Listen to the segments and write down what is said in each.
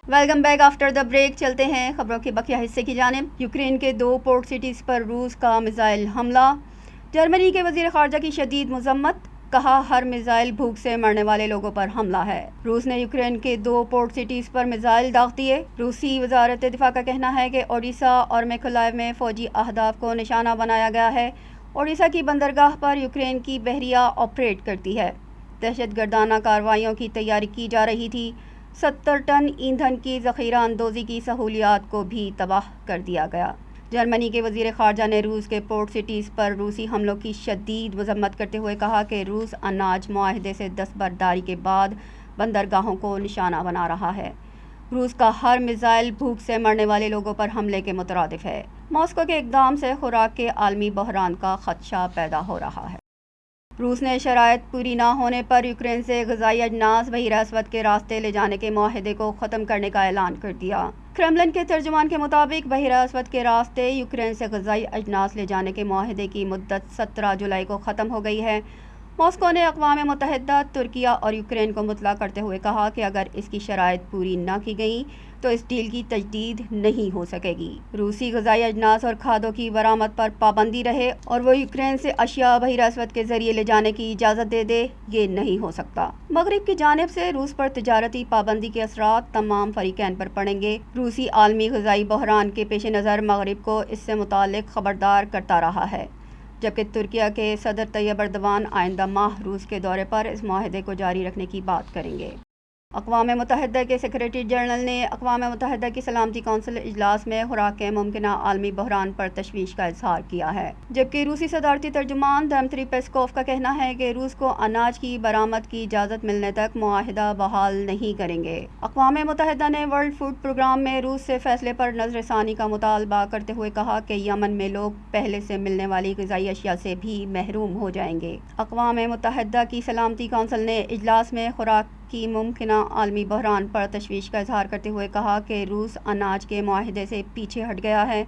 Welcome back after the break. چلتے ہیں خبروں کے بقیہ حصے کی جانب. یوکرین کے 2 پورٹ سٹیز پر روس کا میزائل حملہ. جرمنی کے وزیر خارجہ کی شدید مذمت. کہا ہر میزائل بھوک سے مرنے والے لوگوں پر حملہ ہے. روس نے یوکرین کے 2 پورٹ سٹیز پر میزائل داغ دیے. روسی وزارت دفاع کا کہنا ہے کہ اوڈیشہ اور میکولائیو میں فوجی اہداف کو نشانہ بنایا گیا ہے. اوڈیشہ کی بندرگاہ پر یوکرین کی بحریہ آپریٹ کرتی ہے. دہشت گردانہ کارروائیوں کی تیاری کی جا رہی تھی. 70 ٹن ایندھن کی ذخیرہ اندوزی کی سہولیات کو بھی تباہ کر دیا گیا. جرمنی کے وزیر خارجہ نے روس کے پورٹ سٹیز پر روسی حملوں کی شدید مذمت کرتے ہوئے کہا کہ روس اناج معاہدے سے دستبرداری کے بعد بندرگاہوں کو نشانہ بنا رہا ہے. روس کا ہر میزائل بھوک سے مرنے والے لوگوں پر حملے کے مترادف ہے. ماسکو کے اقدام سے خوراک کے عالمی بحران کا خدشہ پیدا ہو رہا ہے. روس نے شرائط پوری نہ ہونے پر یوکرین سے غذائی اجناس بحیرہ اسود کے راستے لے جانے کے معاہدے کو ختم کرنے کا اعلان کر دیا. کرملن کے ترجمان کے مطابق بحیرہ اسود کے راستے یوکرین سے غذائی اجناس لے جانے کے معاہدے کی مدت 17 جولائی کو ختم ہو گئی ہے. ماسکو نے اقوام متحدہ، ترکیہ اور یوکرین کو مطلع کرتے ہوئے کہا کہ اگر اس کی شرائط پوری نہ کی گئیں تو اس ڈیل کی تجدید نہیں ہو سکے گی. روسی غذائی اجناس اور کھادوں کی برآمد پر پابندی رہے اور وہ یوکرین سے اشیاء بحیرہ اسود کے ذریعے لے جانے کی اجازت دے دے، یہ نہیں ہو سکتا. مغرب کی جانب سے روس پر تجارتی پابندی کے اثرات تمام فریقین پر پڑیں گے. روسی عالمی غذائی بحران کے پیش نظر مغرب کو اس سے متعلق خبردار کرتا رہا ہے، جبکہ ترکیہ کے صدر طیب ایردوان آئندہ ماہ روس کے دورے پر اس معاہدے کو جاری رکھنے کی بات کریں گے. اقوام متحدہ کے سیکریٹری جنرل نے اقوام متحدہ کی سلامتی کونسل اجلاس میں خوراک کے ممکنہ عالمی بحران پر تشویش کا اظہار کیا ہے، جبکہ روسی صدارتی ترجمان دمتری پیسکوف کا کہنا ہے کہ روس کو اناج کی برآمد کی اجازت ملنے تک معاہدہ بحال نہیں کریں گے. اقوام متحدہ نے ورلڈ فوڈ پروگرام میں روس سے فیصلے پر نظر ثانی کا مطالبہ کرتے ہوئے کہا کہ یمن میں لوگ پہلے سے ملنے والی غذائی اشیاء سے بھی محروم ہو جائیں گے. اقوام متحدہ کی سلامتی کونسل نے اجلاس میں خوراک کی ممکنہ عالمی بحران پر تشویش کا اظہار کرتے ہوئے کہا کہ روس اناج کے معاہدے سے پیچھے ہٹ گیا ہے،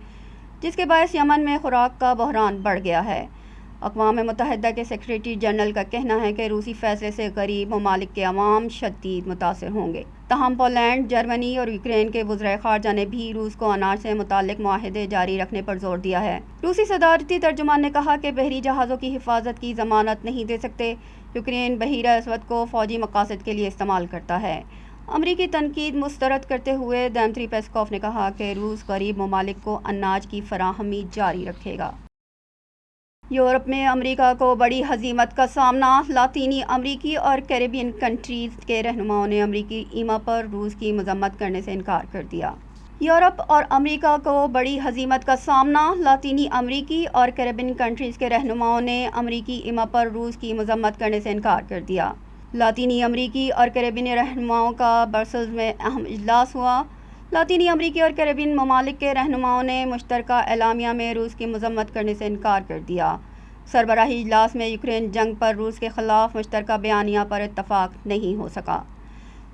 جس کے باعث یمن میں خوراک کا بحران بڑھ گیا ہے. اقوام متحدہ کے سیکریٹری جنرل کا کہنا ہے کہ روسی فیصلے سے غریب ممالک کے عوام شدید متاثر ہوں گے. تاہم پولینڈ، جرمنی اور یوکرین کے وزرائے خارجہ نے بھی روس کو اناج سے متعلق معاہدے جاری رکھنے پر زور دیا ہے. روسی صدارتی ترجمان نے کہا کہ بحری جہازوں کی حفاظت کی ضمانت نہیں دے سکتے. یوکرین بحیرہ اسود کو فوجی مقاصد کے لیے استعمال کرتا ہے. امریکی تنقید مسترد کرتے ہوئے دمتری پیسکوف نے کہا کہ روس غریب ممالک کو اناج کی فراہمی جاری رکھے گا. یورپ میں امریکہ کو بڑی ہزیمت کا سامنا. لاطینی امریکی اور کیریبین کنٹریز کے رہنماؤں نے امریکی ایما پر روس کی مذمت کرنے سے انکار کر دیا. یورپ اور امریکہ کو بڑی ہزیمت کا سامنا. لاطینی امریکی اور کیریبین کنٹریز کے رہنماؤں نے امریکی ایما پر روس کی مذمت کرنے سے انکار کر دیا. لاطینی امریکی اور کیریبین رہنماؤں کا برسلز میں اہم اجلاس ہوا. لاطینی امریکی اور کیریبین ممالک کے رہنماؤں نے مشترکہ اعلامیہ میں روس کی مذمت کرنے سے انکار کر دیا. سربراہی اجلاس میں یوکرین جنگ پر روس کے خلاف مشترکہ بیانیہ پر اتفاق نہیں ہو سکا.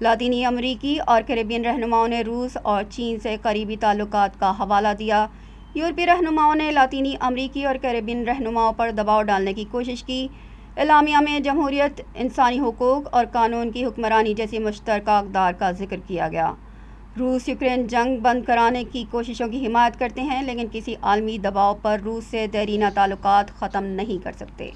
لاطینی امریکی اور کیریبین رہنماؤں نے روس اور چین سے قریبی تعلقات کا حوالہ دیا. یورپی رہنماؤں نے لاطینی امریکی اور کیریبین رہنماؤں پر دباؤ ڈالنے کی کوشش کی. اعلامیہ میں جمہوریت، انسانی حقوق اور قانون کی حکمرانی جیسی مشترکہ اقدار کا ذکر کیا گیا. روس یوکرین جنگ بند کرانے کی کوششوں کی حمایت کرتے ہیں، لیکن کسی عالمی دباؤ پر روس سے دیرینہ تعلقات ختم نہیں کر سکتے.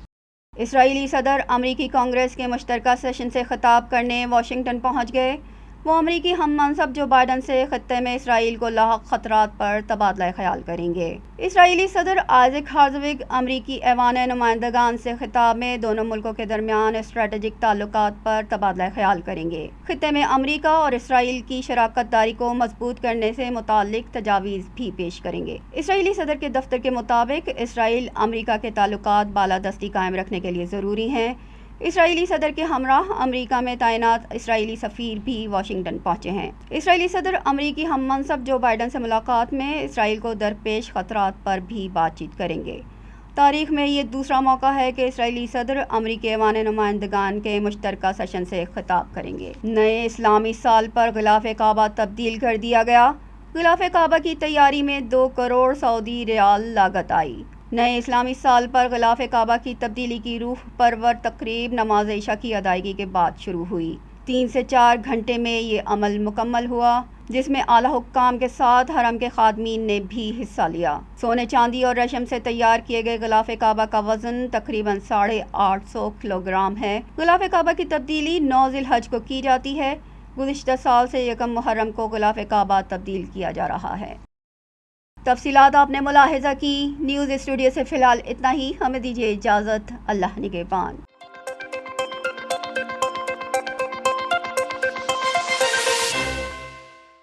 اسرائیلی صدر امریکی کانگریس کے مشترکہ سیشن سے خطاب کرنے واشنگٹن پہنچ گئے. وہ امریکی ہم منصب جو بائیڈن سے خطے میں اسرائیل کو لاحق خطرات پر تبادلہ خیال کریں گے. اسرائیلی صدر آئزیک ہارزوگ امریکی ایوان نمائندگان سے خطاب میں دونوں ملکوں کے درمیان اسٹریٹجک تعلقات پر تبادلہ خیال کریں گے. خطے میں امریکہ اور اسرائیل کی شراکت داری کو مضبوط کرنے سے متعلق تجاویز بھی پیش کریں گے. اسرائیلی صدر کے دفتر کے مطابق اسرائیل امریکہ کے تعلقات بالادستی قائم رکھنے کے لیے ضروری ہیں. اسرائیلی صدر کے ہمراہ امریکہ میں تعینات اسرائیلی سفیر بھی واشنگٹن پہنچے ہیں. اسرائیلی صدر امریکی ہم منصب جو بائیڈن سے ملاقات میں اسرائیل کو درپیش خطرات پر بھی بات چیت کریں گے. تاریخ میں یہ دوسرا موقع ہے کہ اسرائیلی صدر امریکی ایوان نمائندگان کے مشترکہ سیشن سے خطاب کریں گے. نئے اسلامی سال پر غلاف کعبہ تبدیل کر دیا گیا. غلاف کعبہ کی تیاری میں 2 کروڑ سعودی ریال لاگت آئی. نئے اسلامی سال پر غلاف کعبہ کی تبدیلی کی روح پرور تقریب نماز عشاء کی ادائیگی کے بعد شروع ہوئی. 3 سے 4 گھنٹے میں یہ عمل مکمل ہوا، جس میں اعلیٰ حکام کے ساتھ حرم کے خادمین نے بھی حصہ لیا۔ سونے، چاندی اور ریشم سے تیار کیے گئے غلاف کعبہ کا وزن تقریباً 850 کلو گرام ہے۔ غلاف کعبہ کی تبدیلی 9 ذی الحج کو کی جاتی ہے۔ گزشتہ سال سے 1 محرم کو غلاف کعبہ تبدیل کیا جا رہا ہے۔ تفصیلات آپ نے ملاحظہ کی۔ نیوز اسٹوڈیو سے فی الحال اتنا ہی، ہمیں دیجیے اجازت۔ اللہ نگہبان۔